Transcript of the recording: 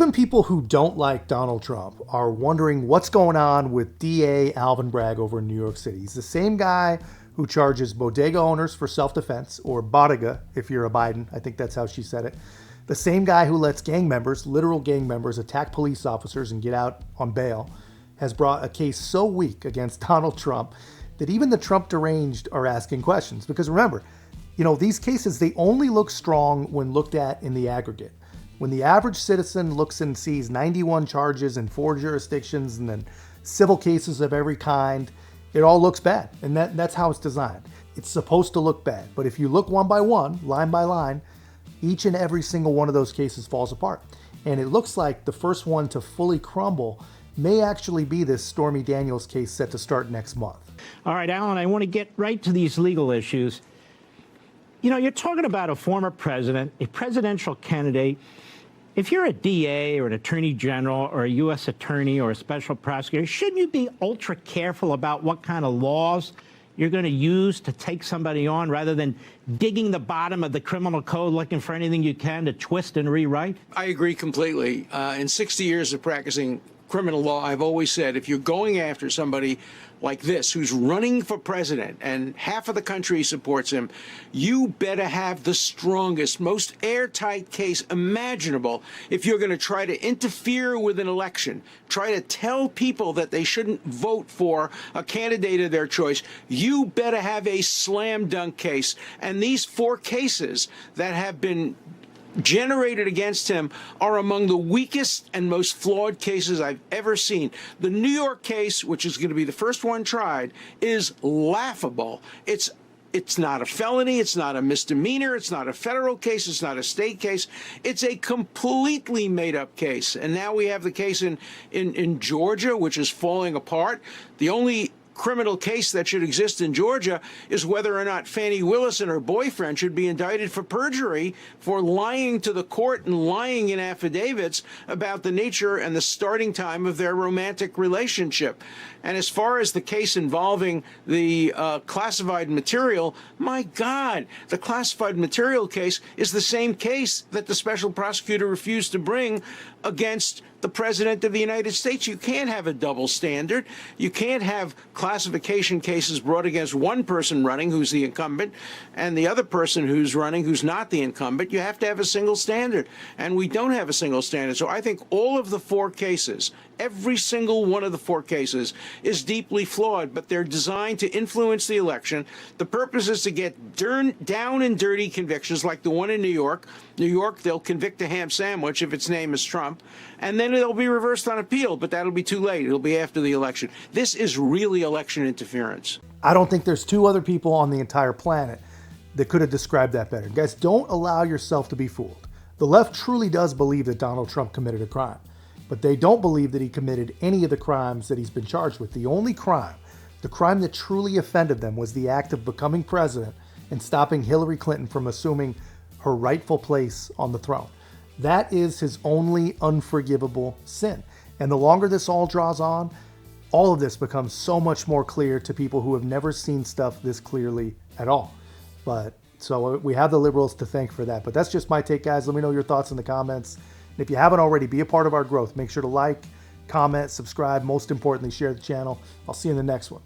Even people who don't like Donald Trump are wondering what's going on with DA Alvin Bragg over in New York City. He's the same guy who charges bodega owners for self-defense, or bodega if you're a Biden. I think that's how she said it. The same guy who lets gang members, literal gang members, attack police officers and get out on bail, has brought a case so weak against Donald Trump that even the Trump deranged are asking questions. Because remember, these cases, they only look strong when looked at in the aggregate. When the average citizen looks and sees 91 charges in 4 jurisdictions and then civil cases of every kind, it all looks bad. And that's how it's designed. It's supposed to look bad. But if you look one by one, line by line, each and every single one of those cases falls apart. And it looks like the first one to fully crumble may actually be this Stormy Daniels case set to start next month. All right, Alan, I want to get right to these legal issues. You're talking about a former president, a presidential candidate. If you're a DA or an attorney general or a U.S. attorney or a special prosecutor, shouldn't you be ultra careful about what kind of laws you're going to use to take somebody on rather than digging the bottom of the criminal code looking for anything you can to twist and rewrite? I agree completely. In 60 years of practicing criminal law, I've always said, if you're going after somebody like this, who's running for president and half of the country supports him, you better have the strongest, most airtight case imaginable. If you're going to try to interfere with an election, try to tell people that they shouldn't vote for a candidate of their choice, you better have a slam dunk case. And these 4 cases that have been generated against him are among the weakest and most flawed cases I've ever seen. The New York case, which is going to be the first one tried, is laughable. It's not a felony. It's not a misdemeanor. It's not a federal case. It's not a state case. It's a completely made-up case. And now we have the case in Georgia, which is falling apart. The only criminal case that should exist in Georgia is whether or not Fannie Willis and her boyfriend should be indicted for perjury for lying to the court and lying in affidavits about the nature and the starting time of their romantic relationship. And as far as the case involving the classified material, my God, the classified material case is the same case that the special prosecutor refused to bring against the President of the United States. You can't have a double standard. You can't have classification cases brought against one person running who's the incumbent and the other person who's running who's not the incumbent. You have to have a single standard, and we don't have a single standard. So I think all of the 4 cases, every single one of the 4 cases is deeply flawed, but they're designed to influence the election. The purpose is to get down and dirty convictions like the one in New York. New York, they'll convict a ham sandwich if its name is Trump, and then it'll be reversed on appeal, but that'll be too late. It'll be after the election. This is really election interference. I don't think there's 2 other people on the entire planet that could have described that better. Guys, don't allow yourself to be fooled. The left truly does believe that Donald Trump committed a crime, but they don't believe that he committed any of the crimes that he's been charged with. The only crime, the crime that truly offended them, was the act of becoming president and stopping Hillary Clinton from assuming her rightful place on the throne. That is his only unforgivable sin. And the longer this all draws on, all of this becomes so much more clear to people who have never seen stuff this clearly at all. So we have the liberals to thank for that. But that's just my take, guys. Let me know your thoughts in the comments. And if you haven't already, be a part of our growth. Make sure to like, comment, subscribe. Most importantly, share the channel. I'll see you in the next one.